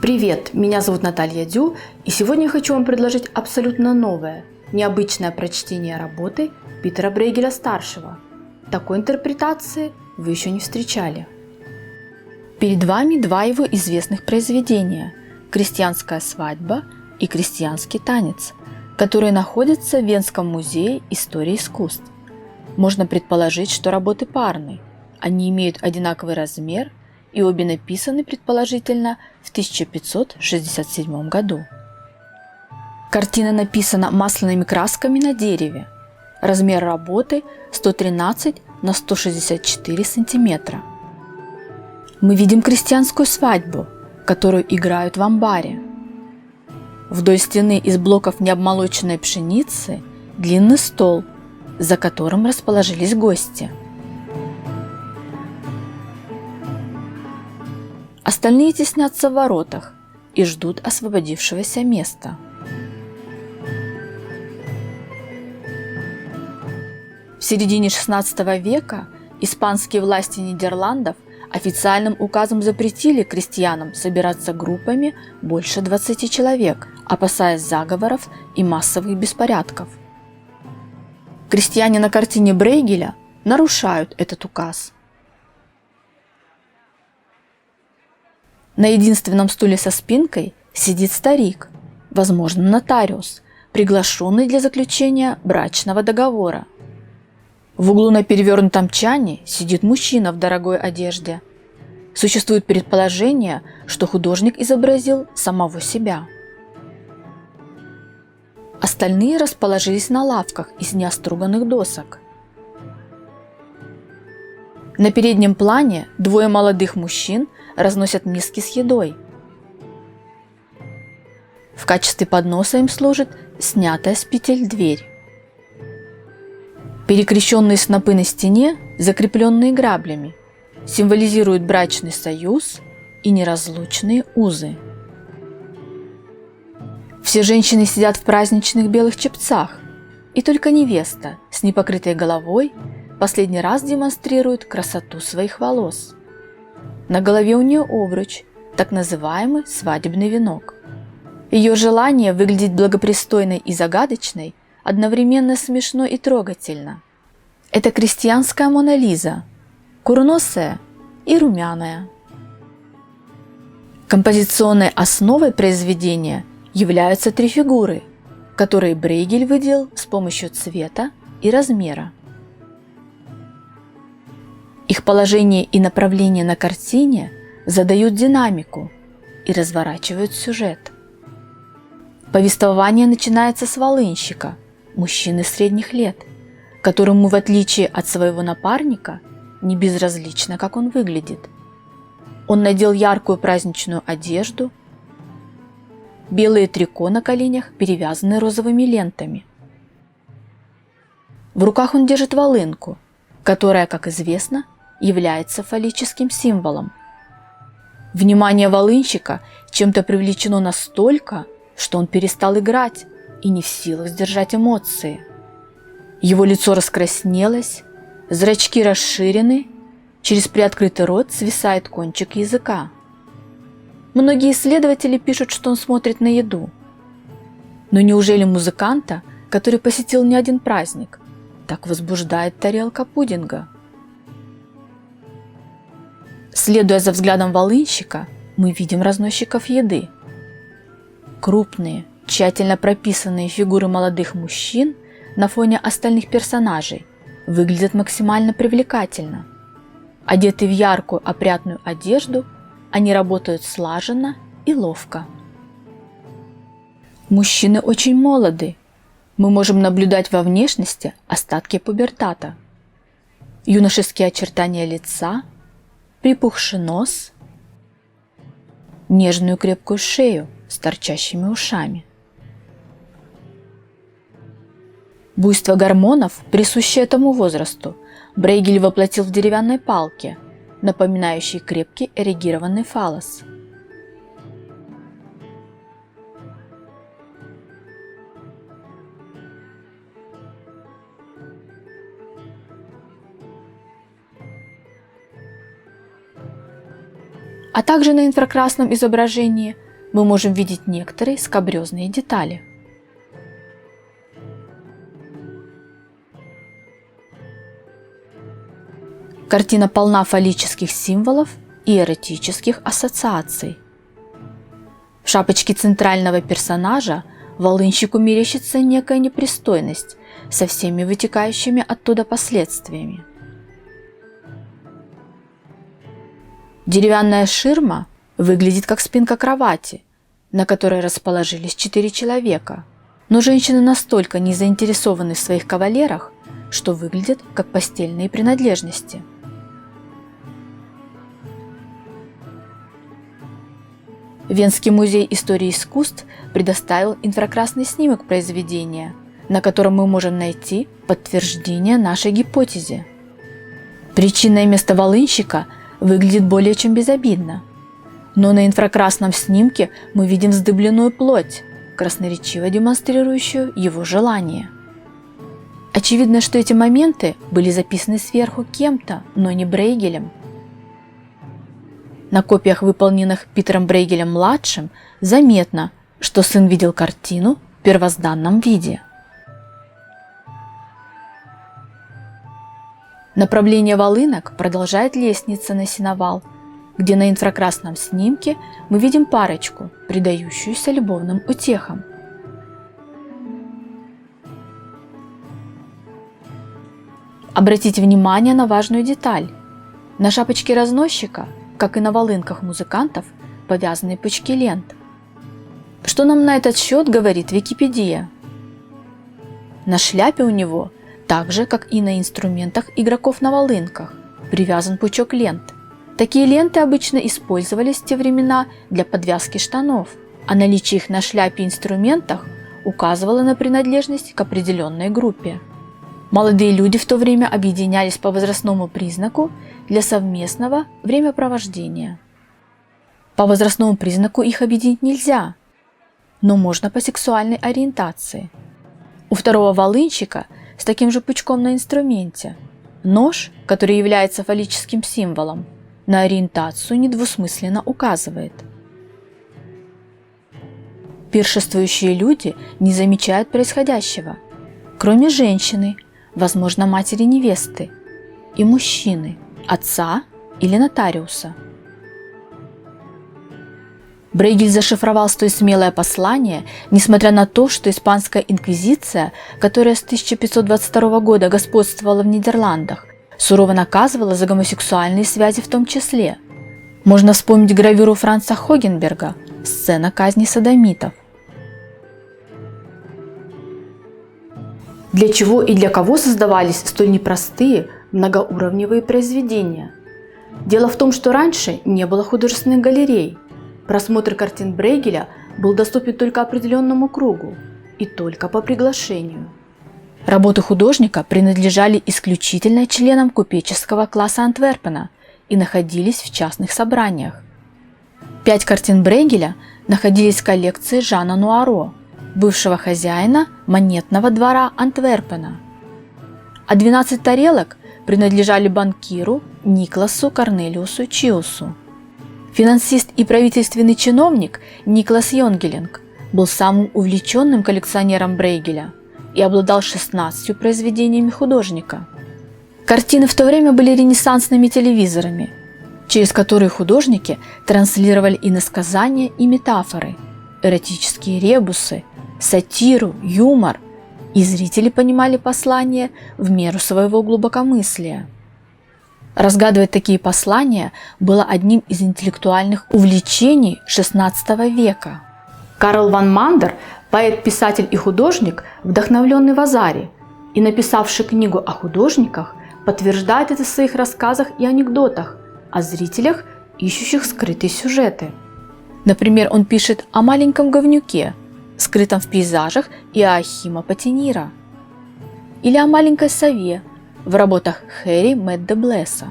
Привет, меня зовут Наталья Дю, и сегодня я хочу вам предложить абсолютно новое, необычное прочтение работы Питера Брейгеля-старшего. Такой интерпретации вы еще не встречали. Перед вами два его известных произведения «Крестьянская свадьба» и «Крестьянский танец», которые находятся в Венском музее истории искусств. Можно предположить, что работы парны, они имеют одинаковый размер и обе написаны, предположительно, в 1567 году. Картина написана масляными красками на дереве. Размер работы 113 на 164 сантиметра. Мы видим крестьянскую свадьбу, которую играют в амбаре. Вдоль стены из блоков необмолоченной пшеницы длинный стол, за которым расположились гости. Остальные теснятся в воротах и ждут освободившегося места. В середине XVI века испанские власти Нидерландов официальным указом запретили крестьянам собираться группами больше 20 человек, опасаясь заговоров и массовых беспорядков. Крестьяне на картине Брейгеля нарушают этот указ. На единственном стуле со спинкой сидит старик, возможно, нотариус, приглашенный для заключения брачного договора. В углу на перевернутом чане сидит мужчина в дорогой одежде. Существует предположение, что художник изобразил самого себя. Остальные расположились на лавках из неоструганных досок. На переднем плане двое молодых мужчин разносят миски с едой. В качестве подноса им служит снятая с петель дверь. Перекрещенные снопы на стене, закрепленные граблями, символизируют брачный союз и неразлучные узы. Все женщины сидят в праздничных белых чепцах, и только невеста с непокрытой головой последний раз демонстрирует красоту своих волос. На голове у нее обруч, так называемый свадебный венок. Ее желание выглядеть благопристойной и загадочной одновременно смешно и трогательно. Это крестьянская Мона Лиза, курносая и румяная. Композиционной основой произведения являются три фигуры, которые Брейгель выделил с помощью цвета и размера. Их положение и направление на картине задают динамику и разворачивают сюжет. Повествование начинается с волынщика, мужчины средних лет, которому, в отличие от своего напарника, не безразлично, как он выглядит. Он надел яркую праздничную одежду, белые трико на коленях перевязаны розовыми лентами. В руках он держит волынку, которая, как известно, является фаллическим символом. Внимание волынщика чем-то привлечено настолько, что он перестал играть и не в силах сдержать эмоции. Его лицо раскраснелось, зрачки расширены, через приоткрытый рот свисает кончик языка. Многие исследователи пишут, что он смотрит на еду. Но неужели музыканта, который посетил не один праздник, так возбуждает тарелка пудинга? Следуя за взглядом волынщика, мы видим разносчиков еды. Крупные, тщательно прописанные фигуры молодых мужчин на фоне остальных персонажей выглядят максимально привлекательно. Одеты в яркую опрятную одежду, они работают слаженно и ловко. Мужчины очень молоды. Мы можем наблюдать во внешности остатки пубертата. Юношеские очертания лица, припухший нос, нежную крепкую шею с торчащими ушами. Буйство гормонов, присущее этому возрасту, Брейгель воплотил в деревянной палке, напоминающей крепкий эрегированный фаллос. а также на инфракрасном изображении мы можем видеть некоторые скабрезные детали. Картина полна фаллических символов и эротических ассоциаций. В шапочке центрального персонажа волынщику мерещится некая непристойность со всеми вытекающими оттуда последствиями. Деревянная ширма выглядит как спинка кровати, на которой расположились 4 человека, но женщины настолько не заинтересованы в своих кавалерах, что выглядят как постельные принадлежности. Венский музей истории искусств предоставил инфракрасный снимок произведения, на котором мы можем найти подтверждение нашей гипотезе. Причинное место волынщика выглядит более чем безобидно, но на инфракрасном снимке мы видим вздыбленную плоть, красноречиво демонстрирующую его желание. Очевидно, что эти моменты были записаны сверху кем-то, но не Брейгелем. На копиях, выполненных Питером Брейгелем-младшим, заметно, что сын видел картину в первозданном виде. Направление волынок продолжает лестница на сеновал, где на инфракрасном снимке мы видим парочку, предающуюся любовным утехам. Обратите внимание на важную деталь. На шапочке разносчика, как и на волынках музыкантов, повязаны пучки лент. Что нам на этот счет говорит Википедия? На шляпе у него, так же как и на инструментах игроков на волынках, привязан пучок лент. Такие ленты обычно использовались в те времена для подвязки штанов, а наличие их на шляпе и инструментах указывало на принадлежность к определенной группе. Молодые люди в то время объединялись по возрастному признаку для совместного времяпровождения. По возрастному признаку их объединить нельзя, но можно по сексуальной ориентации. У второго волынщика с таким же пучком на инструменте нож, который является фаллическим символом, на ориентацию недвусмысленно указывает. Пиршествующие люди не замечают происходящего, кроме женщины, возможно, матери невесты, и мужчины, отца или нотариуса. Брейгель зашифровал столь смелое послание, несмотря на то, что испанская инквизиция, которая с 1522 года господствовала в Нидерландах, сурово наказывала за гомосексуальные связи в том числе. Можно вспомнить гравюру Франца Хогенберга «Сцена казни содомитов». Для чего и для кого создавались столь непростые, многоуровневые произведения? Дело в том, что раньше не было художественных галерей. Просмотр картин Брейгеля был доступен только определенному кругу и только по приглашению. Работы художника принадлежали исключительно членам купеческого класса Антверпена и находились в частных собраниях. 5 картин Брейгеля находились в коллекции Жана Нуаро, бывшего хозяина монетного двора Антверпена, а 12 тарелок принадлежали банкиру Никласу Корнелиусу Чиусу. Финансист и правительственный чиновник Никлас Йонгелинг был самым увлеченным коллекционером Брейгеля и обладал 16 произведениями художника. Картины в то время были ренессансными телевизорами, через которые художники транслировали иносказания и метафоры, эротические ребусы, сатиру, юмор, и зрители понимали послание в меру своего глубокомыслия. Разгадывать такие послания было одним из интеллектуальных увлечений XVI века. Карл ван Мандер, поэт, писатель и художник, вдохновленный Вазари и написавший книгу о художниках, подтверждает это в своих рассказах и анекдотах о зрителях, ищущих скрытые сюжеты. Например, он пишет о маленьком говнюке, скрытом в пейзажах Иоахима Патинира, или о маленькой сове в работах Хэри Мэт де Блесса.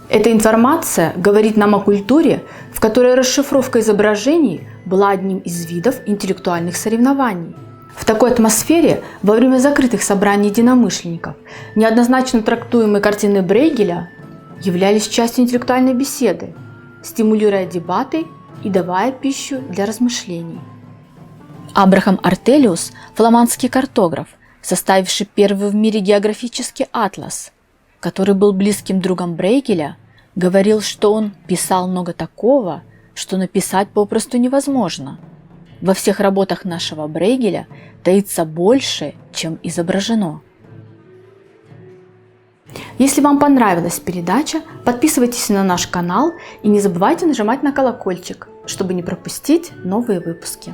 Эта информация говорит нам о культуре, в которой расшифровка изображений была одним из видов интеллектуальных соревнований. В такой атмосфере во время закрытых собраний единомышленников неоднозначно трактуемые картины Брейгеля являлись частью интеллектуальной беседы, стимулируя дебаты и давая пищу для размышлений. Абрахам Артелиус – фламандский картограф, составивший первый в мире географический атлас, который был близким другом Брейгеля, говорил, что он писал много такого, что написать попросту невозможно. Во всех работах нашего Брейгеля таится больше, чем изображено. Если вам понравилась передача, подписывайтесь на наш канал и не забывайте нажимать на колокольчик, чтобы не пропустить новые выпуски.